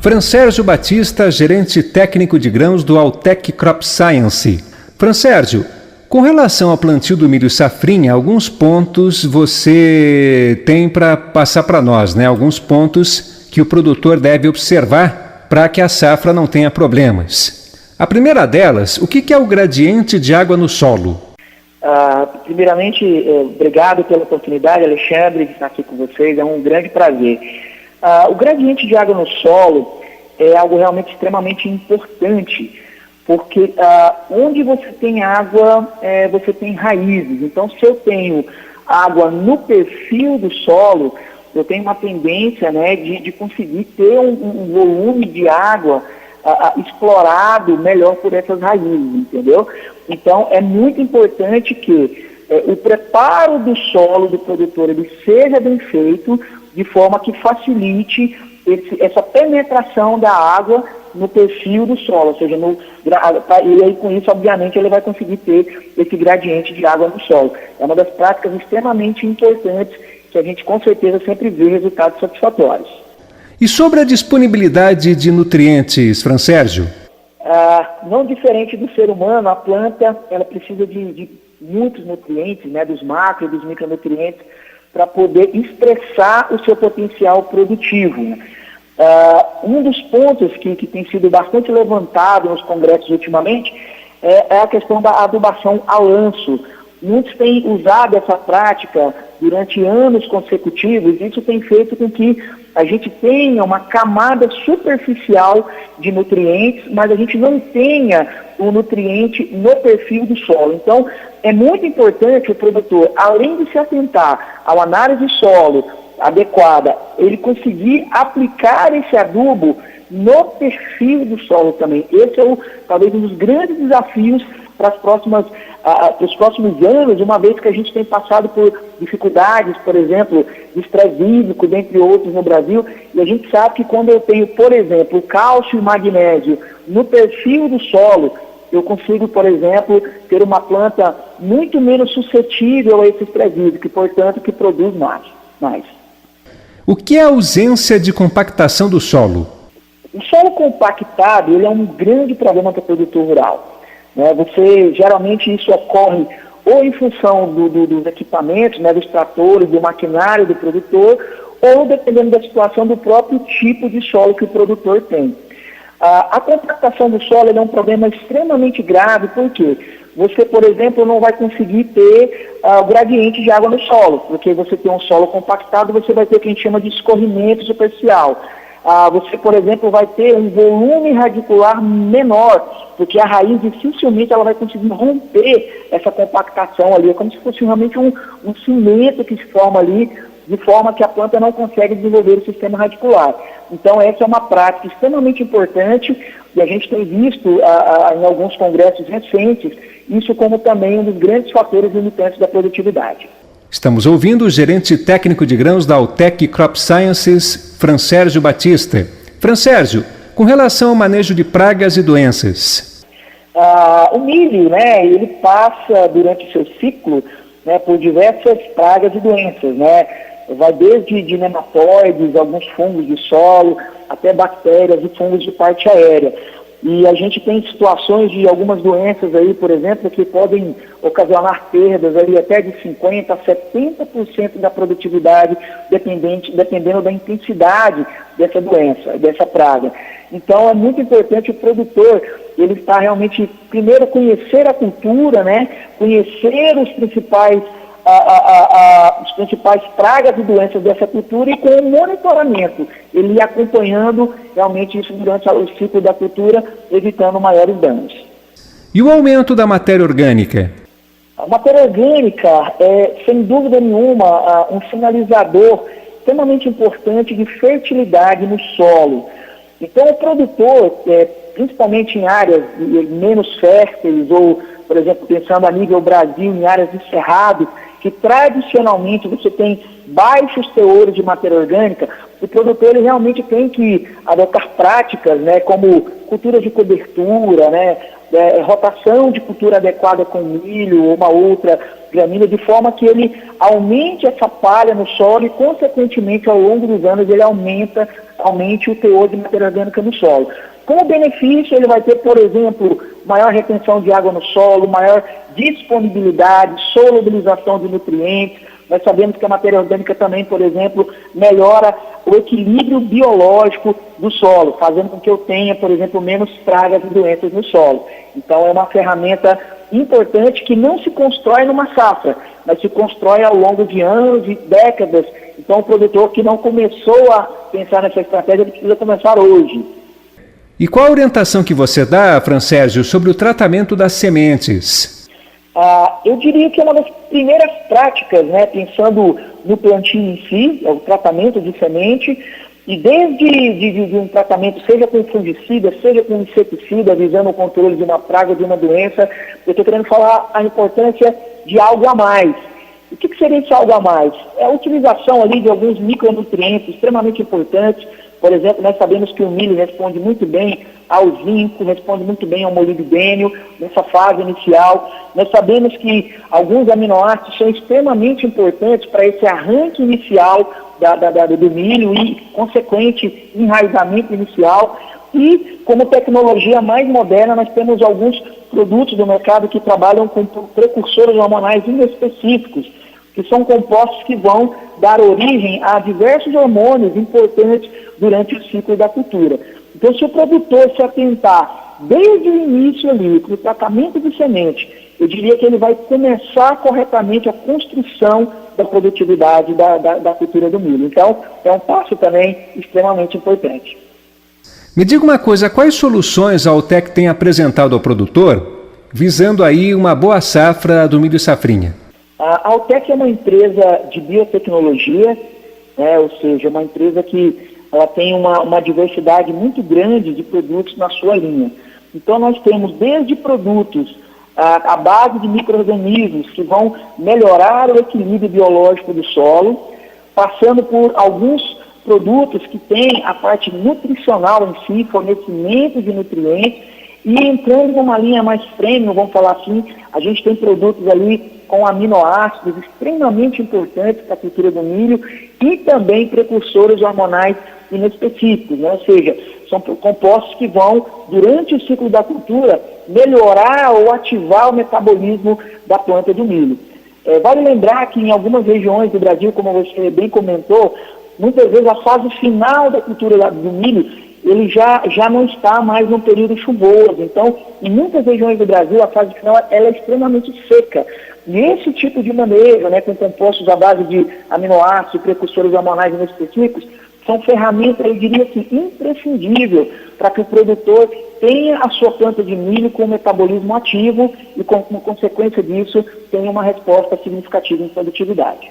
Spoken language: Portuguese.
Fransérgio Batista, gerente técnico de grãos do Altec Crop Science. Fransérgio, com relação ao plantio do milho safrinha, alguns pontos você tem para passar para nós, né? Alguns pontos que o produtor deve observar para que a safra não tenha problemas. A primeira delas, o que é o gradiente de água no solo? Primeiramente, obrigado pela oportunidade, Alexandre, de estar aqui com vocês, é um grande prazer. O gradiente de água no solo é algo realmente extremamente importante, porque onde você tem água, você tem raízes. Então, se eu tenho água no perfil do solo, eu tenho uma tendência, né, de conseguir ter um volume de água explorado melhor por essas raízes, entendeu? Então, é muito importante que o preparo do solo do produtor ele seja bem feito, de forma que facilite essa penetração da água no perfil do solo, ou seja, e aí com isso, obviamente, ele vai conseguir ter esse gradiente de água no solo. É uma das práticas extremamente importantes que a gente com certeza sempre vê resultados satisfatórios. E sobre a disponibilidade de nutrientes, Fransérgio? Não diferente do ser humano, a planta ela precisa de muitos nutrientes, né, dos macro e dos micronutrientes, para poder expressar o seu potencial produtivo. Um dos pontos que tem sido bastante levantado nos congressos ultimamente é a questão da adubação a lanço. Muitos têm usado essa prática durante anos consecutivos, e isso tem feito com que a gente tenha uma camada superficial de nutrientes, mas a gente não tenha o nutriente no perfil do solo. Então, é muito importante o produtor, além de se atentar à análise de solo adequada, ele conseguir aplicar esse adubo no perfil do solo também. Esse é talvez um dos grandes desafios para os próximos anos, uma vez que a gente tem passado por dificuldades, por exemplo, de estresse hídrico, dentre outros no Brasil, e a gente sabe que quando eu tenho, por exemplo, cálcio e magnésio no perfil do solo, eu consigo, por exemplo, ter uma planta muito menos suscetível a esse estresse hídrico e, portanto, que produz mais. O que é a ausência de compactação do solo? O solo compactado ele é um grande problema para o produtor rural. Geralmente isso ocorre ou em função dos equipamentos, né, dos tratores, do maquinário do produtor, ou dependendo da situação do próprio tipo de solo que o produtor tem. A compactação do solo é um problema extremamente grave, porque você, por exemplo, não vai conseguir ter o gradiente de água no solo, porque você tem um solo compactado, você vai ter o que a gente chama de escorrimento superficial. Você, por exemplo, vai ter um volume radicular menor, porque a raiz dificilmente ela vai conseguir romper essa compactação ali. É como se fosse realmente um cimento que se forma ali, de forma que a planta não consegue desenvolver o sistema radicular. Então, essa é uma prática extremamente importante e a gente tem visto em alguns congressos recentes isso como também um dos grandes fatores limitantes da produtividade. Estamos ouvindo o gerente técnico de grãos da Altec Crop Sciences, Fransérgio Batista. Fransérgio, com relação ao manejo de pragas e doenças. O milho, né, ele passa durante o seu ciclo, né, por diversas pragas e doenças, né? Vai desde nematóides, alguns fungos de solo, até bactérias e fungos de parte aérea. E a gente tem situações de algumas doenças aí, por exemplo, que podem ocasionar perdas ali até de 50% a 70% da produtividade, dependendo da intensidade dessa doença, dessa praga. Então é muito importante o produtor, ele está realmente, primeiro, conhecer a cultura, né? Conhecer os principais pragas e doenças dessa cultura e com o monitoramento, ele ia acompanhando realmente isso durante o ciclo da cultura, evitando maiores danos. E o aumento da matéria orgânica? A matéria orgânica é, sem dúvida nenhuma, um sinalizador extremamente importante de fertilidade no solo. Então o produtor, principalmente em áreas menos férteis ou, por exemplo, pensando a nível Brasil, em áreas de cerrado, que tradicionalmente você tem baixos teores de matéria orgânica, o produtor ele realmente tem que adotar práticas, né, como cultura de cobertura, né, rotação de cultura adequada com milho ou uma outra gramínea, de forma que ele aumente essa palha no solo e, consequentemente, ao longo dos anos, ele aumente o teor de matéria orgânica no solo. Como benefício, ele vai ter, por exemplo, maior retenção de água no solo, maior disponibilidade, solubilização de nutrientes. Nós sabemos que a matéria orgânica também, por exemplo, melhora o equilíbrio biológico do solo, fazendo com que eu tenha, por exemplo, menos pragas e doenças no solo. Então, é uma ferramenta importante que não se constrói numa safra, mas se constrói ao longo de anos e décadas. Então, o produtor que não começou a pensar nessa estratégia, ele precisa começar hoje. E qual a orientação que você dá, Francérgio, sobre o tratamento das sementes? Eu diria que é uma das primeiras práticas, né, pensando no plantio em si, é o tratamento de semente, e desde de um tratamento, seja com fungicida, seja com inseticida, visando o controle de uma praga, de uma doença, eu estou querendo falar a importância de algo a mais. O que seria esse algo a mais? É a utilização ali de alguns micronutrientes extremamente importantes. Por exemplo, nós sabemos que o milho responde muito bem ao zinco, responde muito bem ao molibdênio nessa fase inicial. Nós sabemos que alguns aminoácidos são extremamente importantes para esse arranque inicial do milho e consequente enraizamento inicial. E, como tecnologia mais moderna, nós temos alguns produtos do mercado que trabalham com precursores hormonais inespecíficos, que são compostos que vão dar origem a diversos hormônios importantes durante o ciclo da cultura. Então, se o produtor se atentar desde o início ali, para o tratamento de semente, eu diria que ele vai começar corretamente a construção da produtividade da cultura do milho. Então, é um passo também extremamente importante. Me diga uma coisa, quais soluções a Altec tem apresentado ao produtor, visando aí uma boa safra do milho safrinha? A Altec é uma empresa de biotecnologia, né, ou seja, uma empresa que ela tem uma diversidade muito grande de produtos na sua linha. Então, nós temos desde produtos à base de micro-organismos que vão melhorar o equilíbrio biológico do solo, passando por alguns produtos que têm a parte nutricional em si, fornecimento de nutrientes, e entrando numa linha mais premium, vamos falar assim, a gente tem produtos ali com aminoácidos extremamente importantes para a cultura do milho e também precursores hormonais inespecíficos, né? Ou seja, são compostos que vão, durante o ciclo da cultura, melhorar ou ativar o metabolismo da planta do milho. Vale lembrar que em algumas regiões do Brasil, como você bem comentou, muitas vezes a fase final da cultura do milho ele já não está mais no período chuvoso. Então, em muitas regiões do Brasil, a fase final ela é extremamente seca. E esse tipo de manejo, né, com compostos à base de aminoácidos, precursores hormonais inespecíficos, são ferramentas, eu diria assim, imprescindível para que o produtor tenha a sua planta de milho com metabolismo ativo e, como consequência disso, tenha uma resposta significativa em produtividade.